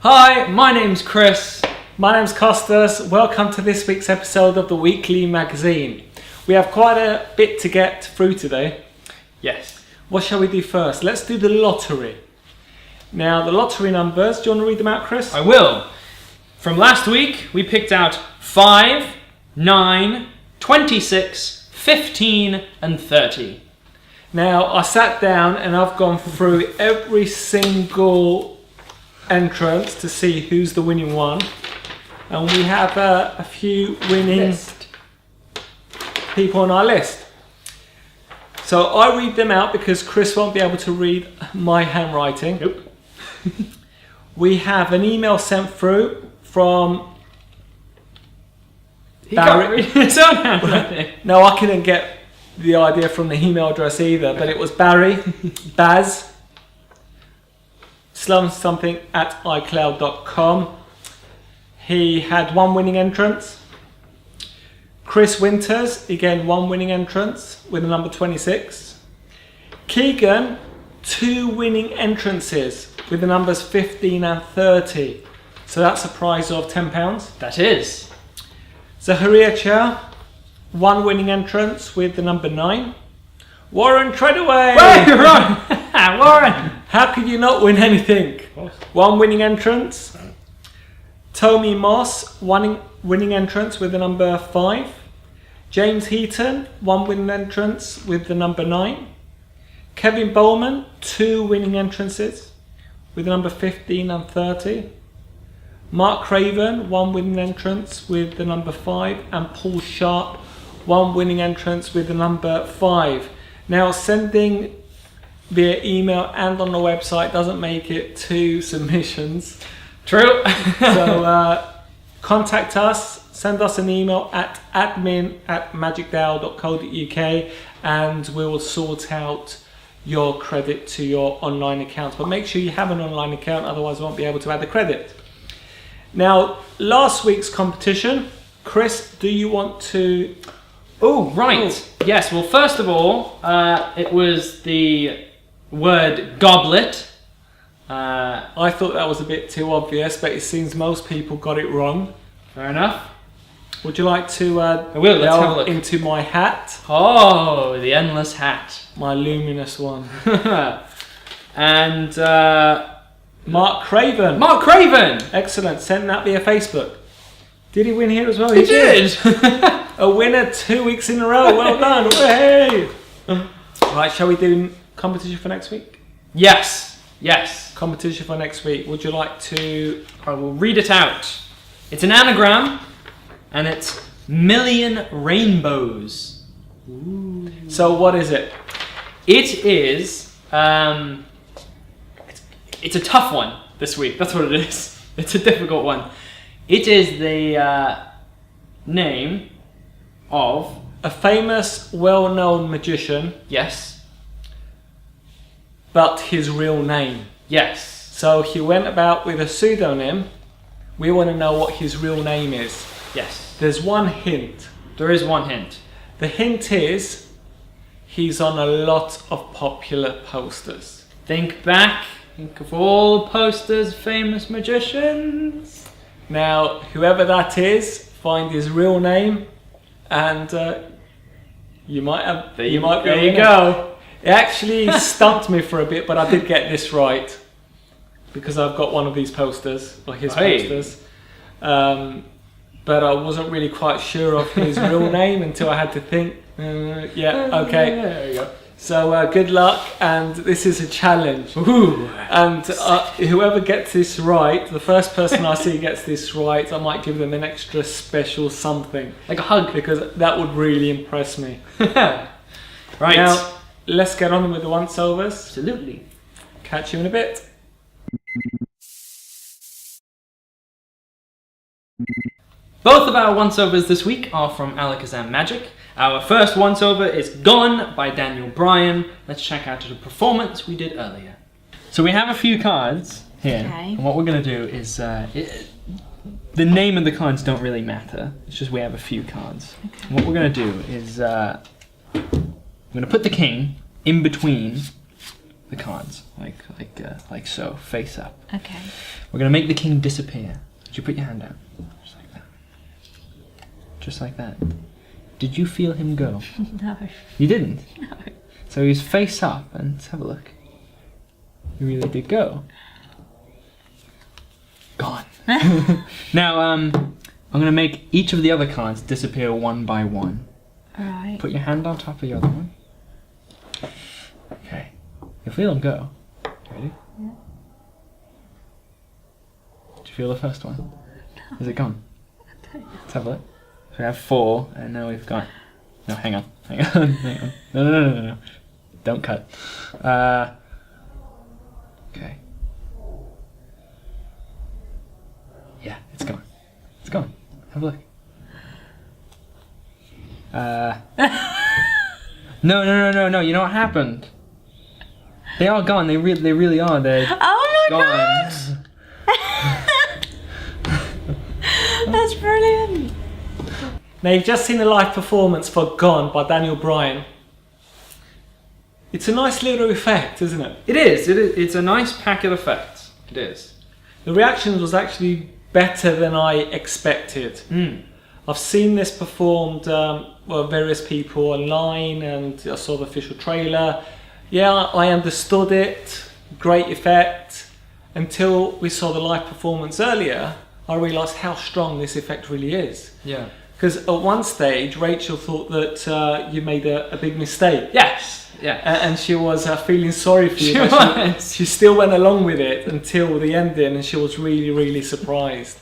Hi, my name's Chris. My name's Costas. Welcome to this week's episode of the Weekly Magazine. We have quite a bit to get through today. Yes. What shall we do first? Let's do the lottery. Now, the lottery numbers, do you want to read them out, Chris? I will. From last week, we picked out 5, 9, 26, 15 and 30. Now, I sat down and I've gone through every single entrance to see who's the winning one. And we have a few winning people on our list. So I read them out because Chris won't be able to read my handwriting. Nope. We have an email sent through from He Barry. can't read his own handwriting. No, I couldn't get the idea from the email address either, but it was Barry, Baz, something at iCloud.com. He had one winning entrance. Chris Winters, again, one winning entrance with the number 26. Keegan, 2 winning entrances with the numbers 15 and 30. So that's a prize of £10. That is. Zaharia Chow, 1 winning entrance with the number 9. Warren Treadaway! Wait, Warren! Warren! How could you not win anything? 1 winning entrance. Tommy Moss, 1 winning entrance with the number 5. James Heaton, 1 winning entrance with the number 9. Kevin Bowman, 2 winning entrances with the number 15 and 30. Mark Craven, 1 winning entrance with the number 5. And Paul Sharp, 1 winning entrance with the number 5. Now, sending via email and on the website doesn't make it 2 submissions. True. So contact us, send us an email at admin@magictao.co.uk and we will sort out your credit to your online account. But make sure you have an online account, otherwise you won't be able to add the credit. Now, last week's competition, Chris, do you want to... Oh, right. Yes, well, first of all, it was the word goblet. I thought that was a bit too obvious, but it seems most people got it wrong. Fair enough. Would you like to I will, let's have a look. into my hat? Oh, the endless hat. My luminous one. And Mark Craven. Mark Craven! Excellent. Send that via Facebook. Did he win here as well? He did! A winner 2 weeks in a row. Well done. Hey! Right, shall we do competition for next week? Yes. Yes. Competition for next week. Would you like to... I will read it out. It's an anagram, and it's million rainbows. Ooh. So what is it? It is... it's a tough one this week. That's what it is. It's a difficult one. It is the name of... a famous, well-known magician. Yes. But his real name. Yes. So he went about with a pseudonym. We want to know what his real name is. Yes. There's one hint. There is one hint. The hint is he's on a lot of popular posters. Think back. Think of all posters, famous magicians. Now, whoever that is, find his real name, and you might have. There you might be. There you go. It actually stumped me for a bit, but I did get this right because I've got one of these posters, or his posters. But I wasn't really quite sure of his real name until I had to think. Yeah, okay. There you go. So good luck, and this is a challenge. Ooh. And whoever gets this right, the first person I see gets this right, I might give them an extra special something. Like a hug. Because that would really impress me. Right. Now, let's get on with the once-overs. Absolutely. Catch you in a bit. Both of our once-overs this week are from Alakazam Magic. Our first once-over is Gone by Daniel Bryan. Let's check out the performance we did earlier. So we have a few cards here. Okay. And what we're going to do is... the name of the cards don't really matter. It's just we have a few cards. Okay. And what we're going to do is... I'm going to put the king in between the cards, like so, face up. Okay. We're gonna make the king disappear. Did you put your hand out? Just like that. Just like that. Did you feel him go? No. You didn't? No. So he's face up, and let's have a look. He really did go. Gone. Now, I'm gonna make each of the other cards disappear one by one. Alright. Put your hand on top of the other one. Okay. You'll feel them go. You ready? Yeah. Did you feel the first one? No. Is it gone? Let's have a look. So we have 4, and now we've got... No, hang on. Hang on. Hang on. No. Don't cut. Okay. Yeah, it's gone. It's gone. Have a look. No. You know what happened? They are gone. They really are. They're Oh my gone. god! That's brilliant. Now you've just seen a live performance for Gone by Daniel Bryan. It's a nice little effect, isn't it? It is. It's a nice packet effect. It is. The reaction was actually better than I expected. I've seen this performed various people online, and I saw the official trailer. Yeah, I understood it. Great effect. Until we saw the live performance earlier, I realised how strong this effect really is. Yeah. Because at one stage, Rachel thought that you made a big mistake. Yes. Yeah. And she was feeling sorry for you. She but was. she still went along with it until the ending, and she was really surprised.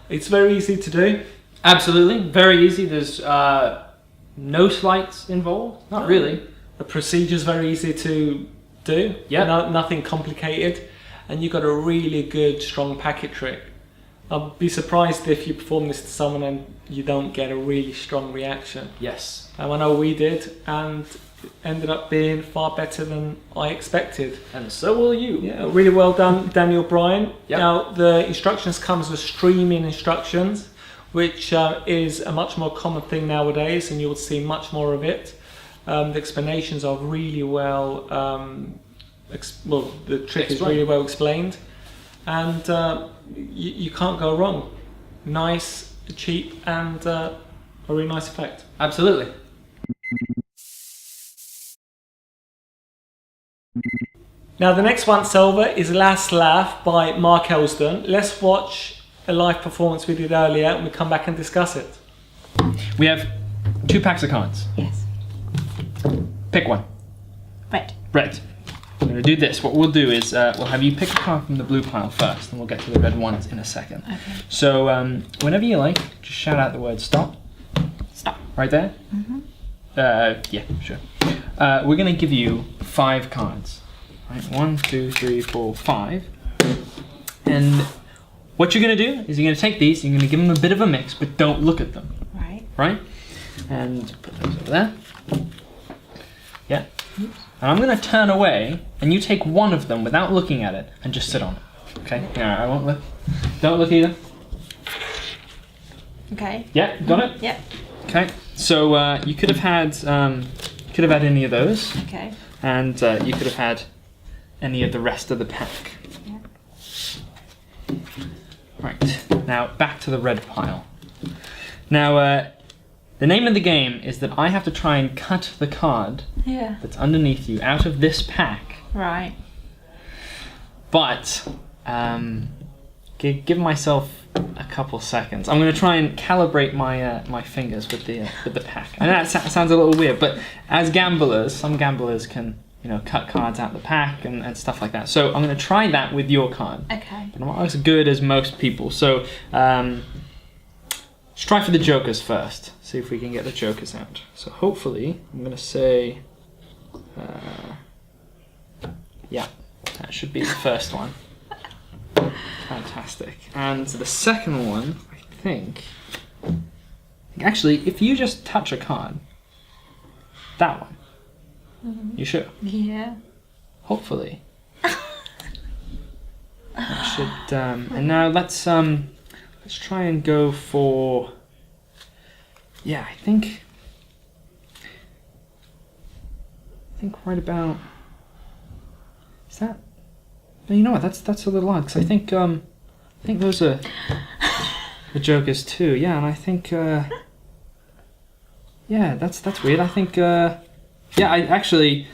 It's very easy to do. Absolutely. Very easy. There's no sleights involved. Not really. The procedure's very easy to do. Yeah. Nothing complicated. And you've got a really good, strong packet trick. I'd be surprised if you perform this to someone and you don't get a really strong reaction. Yes. And I know we did, and it ended up being far better than I expected. And so will you. Yeah, really well done, Daniel Bryan. Yep. Now, the instructions comes with streaming instructions, which is a much more common thing nowadays, and you'll see much more of it. The explanations are really well, the trick is really well explained, and you can't go wrong. Nice, cheap, and a really nice effect. Absolutely. Now the next once over is Last Laugh by Mark Elsdon. Let's watch a live performance we did earlier and we come back and discuss it. We have 2 packs of cards. Yes. Pick one. Red. Red. We're going to do this. What we'll do is we'll have you pick a card from the blue pile first, and we'll get to the red ones in a second. Okay. So whenever you like, just shout out the word stop. Stop. Right there? Mm-hmm. Yeah, sure. We're going to give you 5 cards. Right, 1, 2, 3, 4, 5. And what you're going to do is you're going to take these, you're going to give them a bit of a mix, but don't look at them. Right. Right? And put those over there. Yeah. And I'm going to turn away, and you take one of them without looking at it, and just sit on it. Okay? Yeah, I won't look. Don't look either. Okay. Yeah, got it? Yep. Okay. So you could have had any of those, Okay. and you could have had any of the rest of the pack. Yeah. Right. Now back to the red pile. Now the name of the game is that I have to try and cut the card Yeah. that's underneath you out of this pack. Right. But give myself a couple seconds. I'm going to try and calibrate my fingers with the pack. I know that sounds a little weird, but as gamblers, some gamblers can cut cards out of the pack and stuff like that. So I'm going to try that with your card. Okay. But I'm not as good as most people. So let's try for the jokers first. See if we can get the jokers out. So hopefully, I'm going to say, yeah, that should be the first one. Fantastic. And the second one, I think, actually, if you just touch a card, that one, you sure? Yeah. Hopefully. That should, and now let's try and go for, yeah, I think right about Is that? You know what? That's a little odd because I think those are the Jokers too. Yeah, and I think yeah, that's weird. I think yeah, I actually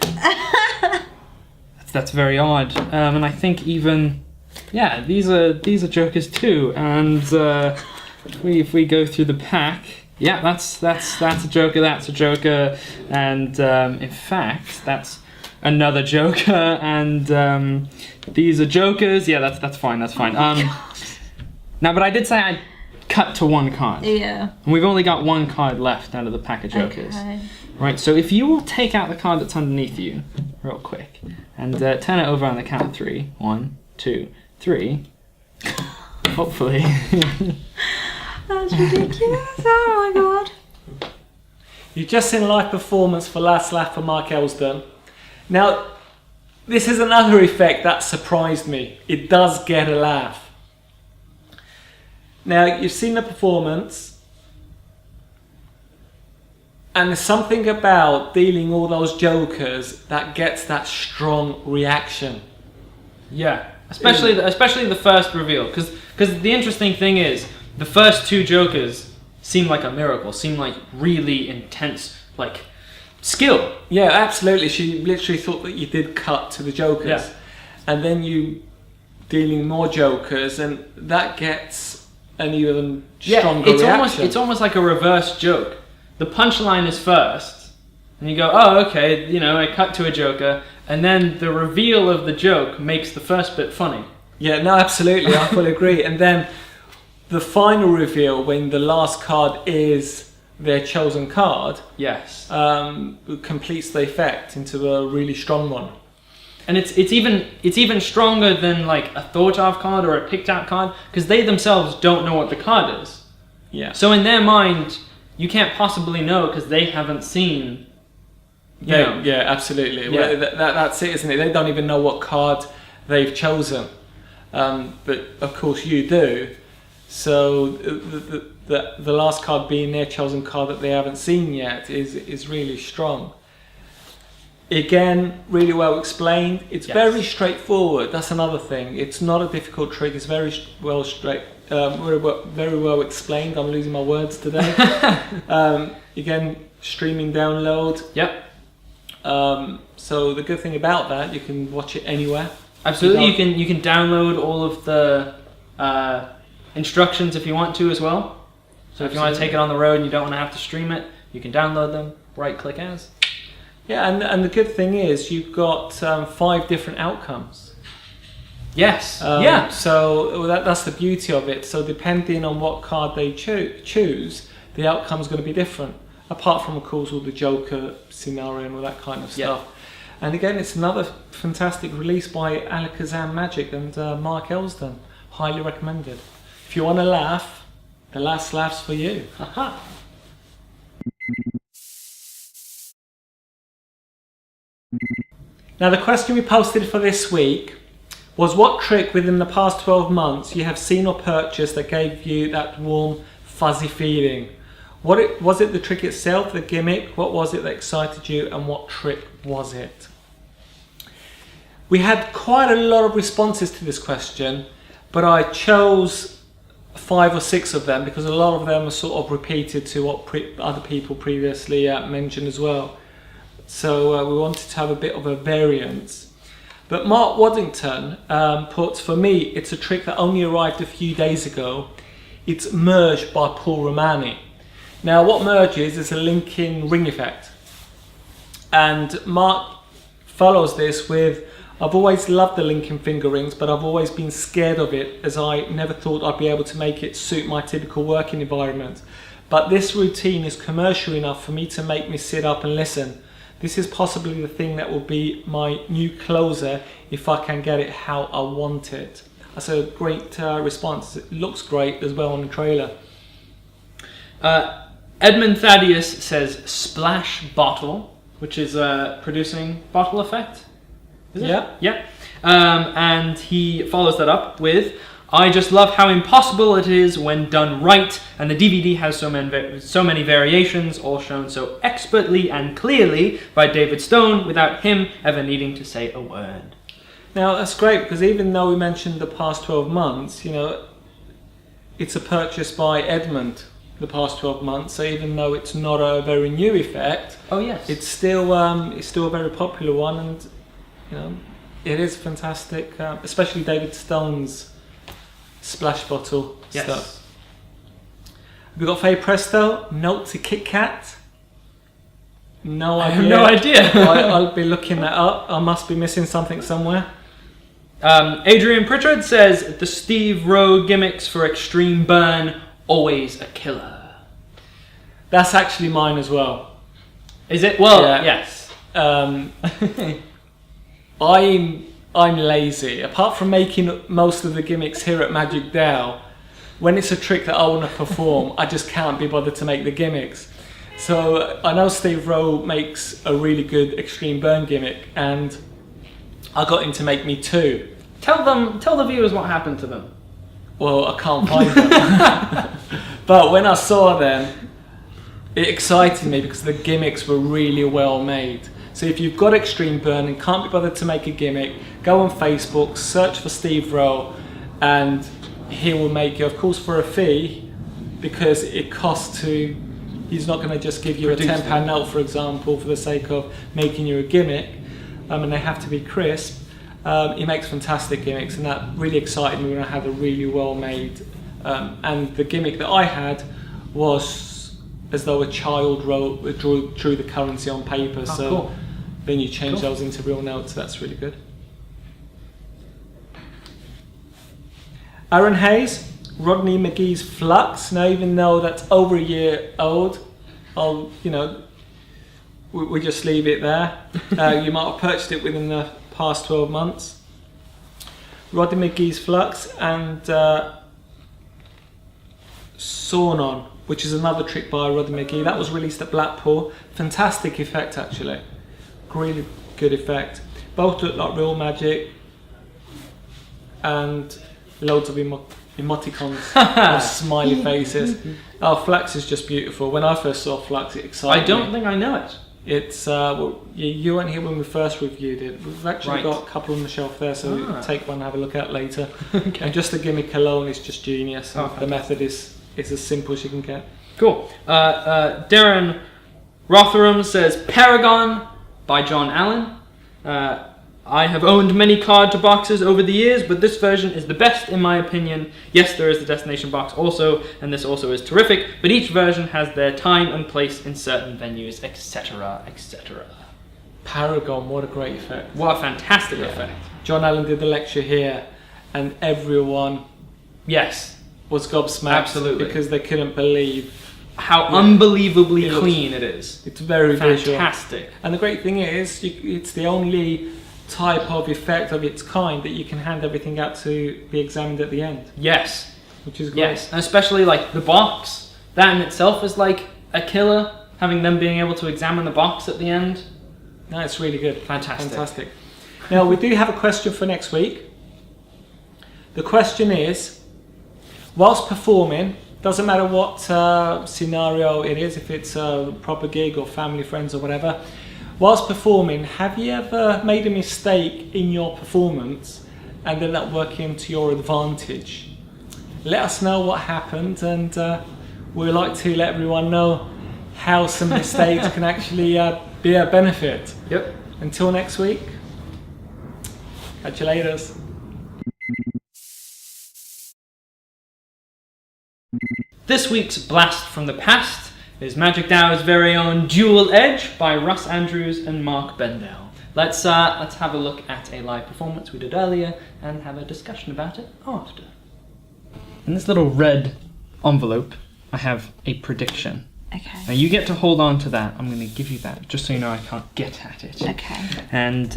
that's very odd. And I think even yeah, these are Jokers too. And if we go through the pack, yeah, that's a Joker. That's a Joker, and in fact, that's another Joker, and these are Jokers. Yeah, that's fine. That's fine. Now, but I did say I cut to one card. Yeah. And we've only got one card left out of the pack of Jokers. Okay. Right. So if you will take out the card that's underneath you, real quick, and turn it over on the count of 3. 1, 2, 3. Hopefully. That's ridiculous. Oh my god. You've just seen a live performance for Last Laugh for Mark Elsdon. Now, this is another effect that surprised me. It does get a laugh. Now, you've seen the performance, and there's something about dealing all those Jokers that gets that strong reaction. Yeah, especially the first reveal, because the interesting thing is the first 2 Jokers seem like a miracle, seem like really intense, like skill. Yeah, absolutely. She literally thought that you did cut to the Jokers, Yeah. and then you dealing more Jokers, and that gets an even stronger reaction. It's almost like a reverse joke. The punchline is first, and you go, oh, okay, you know, I cut to a Joker, and then the reveal of the joke makes the first bit funny. Yeah, no, absolutely, I fully agree. And then the final reveal, when the last card is their chosen card, Yes. completes the effect into a really strong one. And it's even stronger than like a thought of card or a picked out card, because they themselves don't know what the card is. Yeah. So in their mind, you can't possibly know because they haven't seen. You know. Yeah, absolutely. Yeah. Well, that's it, isn't it? They don't even know what card they've chosen, but of course you do. So the last card being their chosen card that they haven't seen yet is really strong. Again, really well explained. It's Yes. very straightforward. That's another thing. It's not a difficult trick. It's very very well explained. I'm losing my words today. Again, streaming download. Yep. So the good thing about that, you can watch it anywhere. Absolutely. You can download all of the instructions if you want to as well. So if you want to take it on the road and you don't want to have to stream it, you can download them. Right click as. Yeah, and the good thing is you've got 5 different outcomes. Yes. So that's the beauty of it. So depending on what card they choose, the outcome's going to be different. Apart from, of course, all the Joker scenario and all that kind of stuff. And again, it's another fantastic release by Alakazam Magic and Mark Elsdon. Highly recommended. If you want to laugh, the last laugh's for you. Aha. Now, the question we posted for this week was, what trick within the past 12 months you have seen or purchased that gave you that warm, fuzzy feeling? Was it the trick itself, the gimmick? What was it that excited you, and what trick was it? We had quite a lot of responses to this question, but I chose 5 or 6 of them because a lot of them are sort of repeated to what other people previously mentioned as well. So we wanted to have a bit of a variance. But Mark Waddington put, for me, it's a trick that only arrived a few days ago. It's Merge by Paul Romani. Now, what Merge is a linking ring effect. And Mark follows this with, I've always loved the linking finger rings, but I've always been scared of it as I never thought I'd be able to make it suit my typical working environment. But this routine is commercial enough for me to make me sit up and listen. This is possibly the thing that will be my new closer if I can get it how I want it. That's a great response. It looks great as well on the trailer. Edmund Thaddeus says Splash Bottle, which is producing bottle effect. Is it? Yeah. Yeah. And he follows that up with, I just love how impossible it is when done right, and the DVD has so many variations, all shown so expertly and clearly by David Stone, without him ever needing to say a word. Now that's great because even though we mentioned the past 12 months, you know, it's a purchase by Edmund the past 12 months. So even though it's not a very new effect, Oh yes. it's still a very popular one, and you know, it is fantastic. Especially David Stone's splash bottle Yes. stuff. We've got Faye Presto, Note to Kit Kat. No I idea. have no idea. I'll be looking that up. I must be missing something somewhere. Adrian Pritchard says the Steve Rowe gimmicks for extreme burn, always a killer. That's actually mine as well. Is it? Well, Yeah. yes. I'm lazy. Apart from making most of the gimmicks here at Magic Tao, when it's a trick that I want to perform, I just can't be bothered to make the gimmicks. So I know Steve Rowe makes a really good extreme burn gimmick, and I got him to make me 2. Tell the viewers what happened to them. Well, I can't find them. But when I saw them, it excited me because the gimmicks were really well made. So if you've got extreme burn and can't be bothered to make a gimmick, go on Facebook, search for Steve Rowe, and he will make you, of course, for a fee, because it costs to. He's not going to just give you a £10 note, for example, for the sake of making you a gimmick, and they have to be crisp. He makes fantastic gimmicks, and that really excited me when I had a really well made. And the gimmick that I had was as though a child drew the currency on paper. So cool. then you change those into real notes. That's really good. Aaron Hayes, Rodney McGee's Flux. Now, even though that's over a year old, we just leave it there. You might have purchased it within the past 12 months. Rodney McGee's Flux and Sornon, which is another trick by Rodney McGee. That was released at Blackpool. Fantastic effect, actually. Really good effect. Both look like real magic, and loads of emoticons with smiley faces. Oh, Flux is just beautiful. When I first saw Flux, it excited me. I don't think I know it. It's you weren't here when we first reviewed it. We've actually got a couple on the shelf there, so take one and have a look at later. Okay. And just the gimmick alone is just genius. Oh, the method is as simple as you can get. Cool. Darren Rotherham says Paragon by John Allen. I have owned many card boxes over the years, but this version is the best in my opinion. Yes, there is the destination box also, and this also is terrific, but each version has their time and place in certain venues, etc., etc. Paragon, what a great effect. What a fantastic effect. John Allen did the lecture here, and everyone was gobsmacked. Absolutely. Because they couldn't believe how unbelievably clean it is. It's very fantastic. Visual. And the great thing is, it's the only type of effect of its kind that you can hand everything out to be examined at the end. Yes. Which is great. Yes, and especially like the box. That in itself is like a killer, having them being able to examine the box at the end. No, it's really good. Fantastic. Now, we do have a question for next week. The question is, whilst performing, doesn't matter what scenario it is, if it's a proper gig or family, friends or whatever, whilst performing, have you ever made a mistake in your performance and then that working to your advantage? Let us know what happened, and we'd like to let everyone know how some mistakes can actually be a benefit. Yep. Until next week, catch you later. This week's Blast from the Past is Magic Tao's very own Duel Edge by Russ Andrews and Mark Bendell. Let's have a look at a live performance we did earlier and have a discussion about it after. In this little red envelope, I have a prediction. Okay. Now you get to hold on to that. I'm going to give you that, just so you know I can't get at it. Okay. And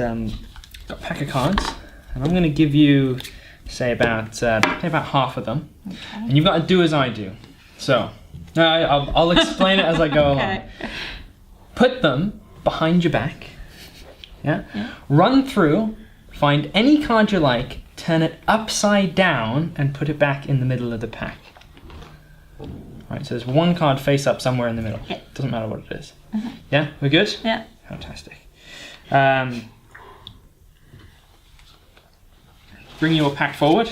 got a pack of cards, and I'm going to give you, say about half of them, Okay. and you've got to do as I do. So, I'll explain it as I go along. Put them behind your back. Yeah. Run through, find any card you like, turn it upside down, and put it back in the middle of the pack. Right, so there's one card face up somewhere in the middle. Yeah. Doesn't matter what it is. Yeah, we're good? Yeah. Fantastic. bring your pack forward.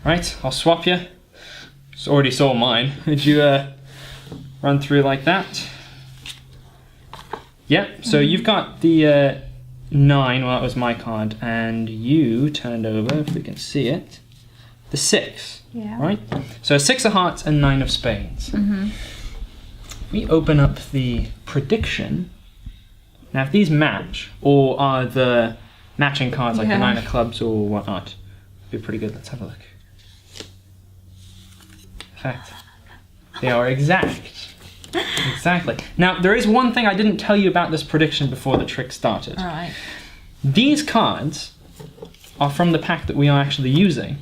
Right, I'll swap you. Just already saw mine. Would you run through like that? Yeah, so you've got the 9, well that was my card, and you turned over, if we can see it, the 6, Yeah. right? So 6 of hearts and 9 of spades. If we open up the prediction, now if these match, or are the matching cards like the 9 of clubs or whatnot, be pretty good. Let's have a look. In fact, they are exact. Exactly. Now, there is one thing I didn't tell you about this prediction before the trick started. Alright. These cards are from the pack that we are actually using.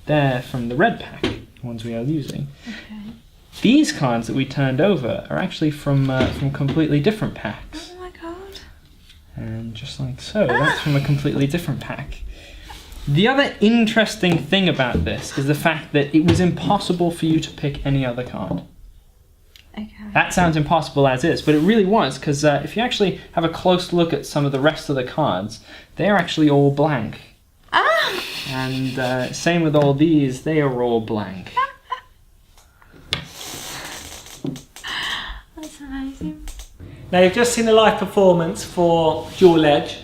They're from the red pack, the ones we are using. Okay. These cards that we turned over are actually from completely different packs. Oh my god. And just like so, that's from a completely different pack. The other interesting thing about this is the fact that it was impossible for you to pick any other card. Okay. That sounds impossible as is, but it really was, because if you actually have a close look at some of the rest of the cards, they're actually all blank. Ah! And same with all these, they are all blank. That's amazing. Now you've just seen a live performance for Duel Edge.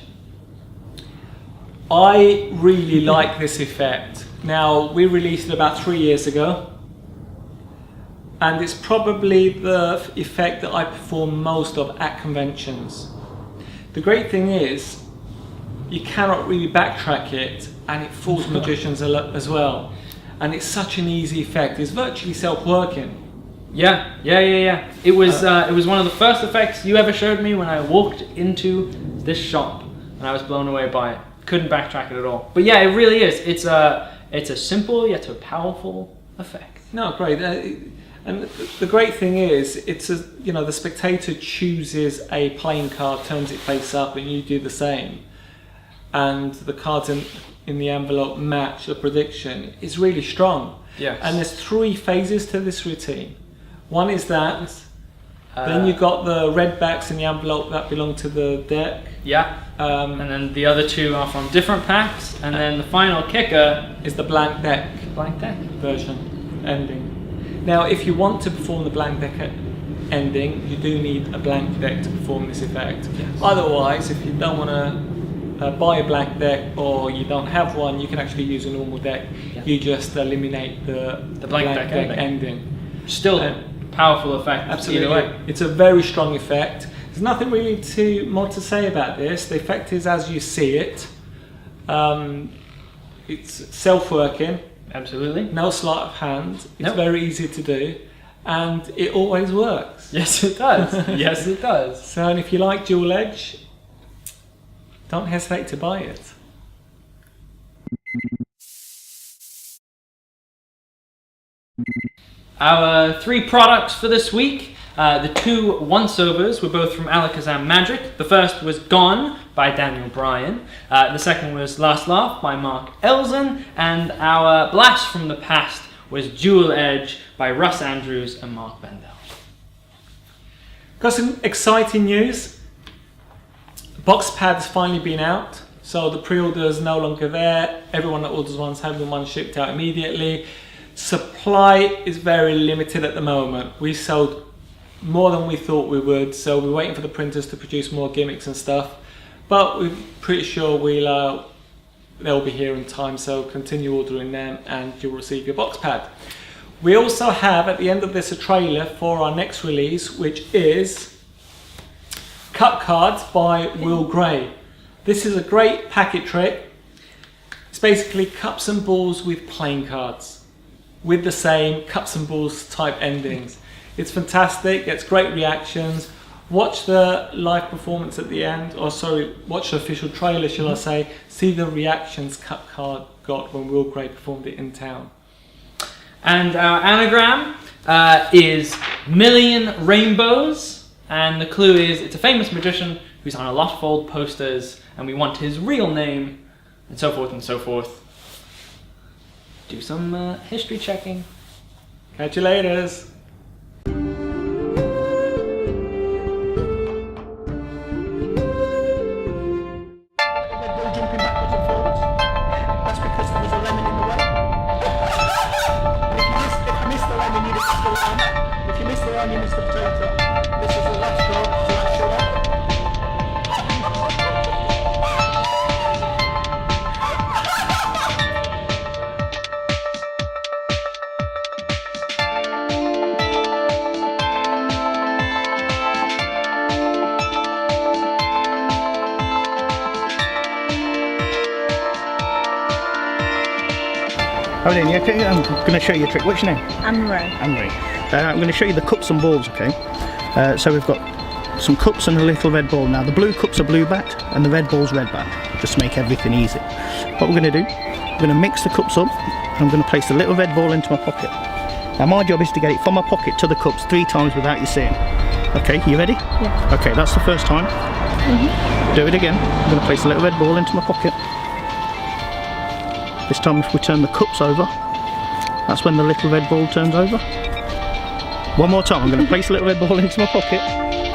I really like this effect. Now we released it about 3 years ago. And it's probably the effect that I perform most of at conventions. The great thing is, you cannot really backtrack it, and it fools magicians a lot as well. And it's such an easy effect. It's virtually self-working. Yeah. It was one of the first effects you ever showed me when I walked into this shop, and I was blown away by it. Couldn't backtrack it at all. But yeah, it really is. It's a simple yet a powerful effect. No, great. And the great thing is, the spectator chooses a playing card, turns it face up, and you do the same. And the cards in the envelope match the prediction. It's really strong. Yes. And there's 3 phases to this routine. One is that. Then you've got the red backs in the envelope that belong to the deck. Yeah. And then the other 2 are from different packs. And then the final kicker is the blank deck. Blank deck Version. Ending. Now, if you want to perform the blank deck ending, you do need a blank deck to perform this effect. Yes. Otherwise, if you don't want to buy a blank deck or you don't have one, you can actually use a normal deck. Yeah. You just eliminate the blank deck ending. Still powerful effect. Absolutely. Either way. It's a very strong effect. There's nothing really more to say about this. The effect is as you see it. It's self-working. Absolutely. No sleight of hand. It's Nope. very easy to do, and it always works. Yes, it does. Yes, it does. So, and if you like Duel Edge, don't hesitate to buy it. Our 3 products for this week. The 2 once-overs were both from Alakazam Magic. The first was Gone by Daniel Bryan. The second was Last Laugh by Mark Elsdon. And our Blast from the Past was Duel Edge by Russ Andrews and Mark Bendell. Got some exciting news. Box pad's finally been out, so the pre-order is no longer there. Everyone that orders one's having one shipped out immediately. Supply is very limited at the moment. We sold more than we thought we would, so we're waiting for the printers to produce more gimmicks and stuff. But we're pretty sure they'll be here in time, so continue ordering them and you'll receive your box pad. We also have at the end of this a trailer for our next release, which is Cup Cards by Will Gray. This is a great packet trick. It's basically cups and balls with playing cards, with the same cups and balls type endings. It's fantastic, gets great reactions. Watch the live performance at the end, watch the official trailer, shall I say. See the reactions Cup Card got when Will Gray performed it in town. And our anagram is Million Rainbows. And the clue is, it's a famous magician who's on a lot of old posters, and we want his real name, and so forth and so forth. Do some history checking. Catch you later. Oh, then, yeah, okay, I'm going to show you a trick. What's your name? Anne-Marie. Anne-Marie. I'm going to show you the cups and balls, okay? So we've got some cups and a little red ball. Now the blue cups are blue backed and the red ball's red backed, just to make everything easy. What we're going to do, we're going to mix the cups up and I'm going to place the little red ball into my pocket. Now my job is to get it from my pocket to the cups 3 times without you seeing. Okay, you ready? Yeah. Okay, that's the first time. Do it again. I'm going to place the little red ball into my pocket. This time if we turn the cups over, that's when the little red ball turns over. One more time, I'm going to place a little red ball into my pocket.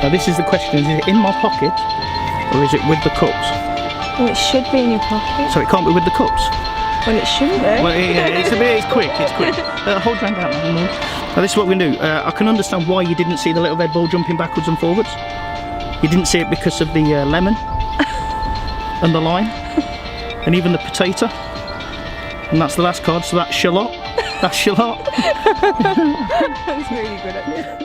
Now this is the question, is it in my pocket or is it with the cups? Well, it should be in your pocket. So it can't be with the cups? Well, it shouldn't be. Well, yeah, it's quick. Hold your hand out. Now this is what we're going to do. I can understand why you didn't see the little red ball jumping backwards and forwards. You didn't see it because of the lemon and the lime and even the potato. And that's the last card, so that's shallot. That's shallot. That's really good at it.